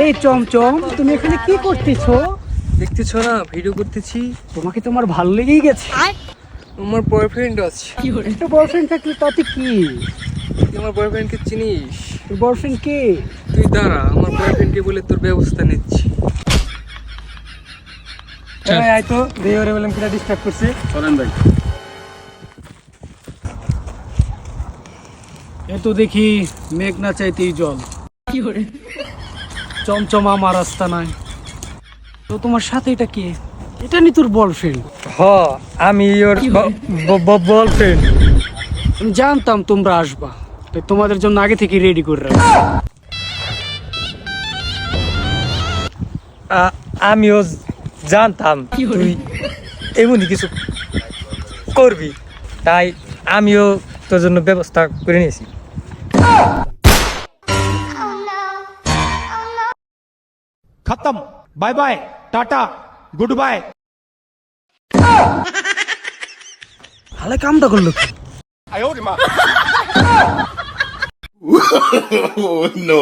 এই চমচম, তুমি এখানে কি করতেছো? দেখতেছো না, ভিডিও করতেছি। তোমাকে তোমার ভালো লেগেই গেছে। আমার বয়ফ্রেন্ড আছে। একটা বয়ফ্রেন্ড থাকলে তাতে কি? তুই আমার বয়ফ্রেন্ডকে চিনিস? তোর বয়ফ্রেন্ড কে? তুই দাঁড়া, আমার বয়ফ্রেন্ডকে বলে তোর ব্যবস্থা নিচ্ছি। আয় তো দেই ওরে বললাম কিটা ডিস্টার্ব করছে। চলেন ভাই। এ তো দেখি মেঘ না চাইতেই জল। চমচম আমার রাস্তা নাই। তো তোমার সাথে এটা কে? এটা নি তোর বয়ফ্রেন্ড? হ, আমি ওর বয়ফ্রেন্ড। আমি জানতাম তোমরা আসবা, তাই তোমাদের জন্য আগে থেকে রেডি করে রাখছি। আমিও জানতাম তুই এমনই কিছু করবি, তাই আমিও তোর জন্য ব্যবস্থা করে নিয়েছি। खत्म। Bye bye, tata, goodbye. হালে কামটা করলো কি? no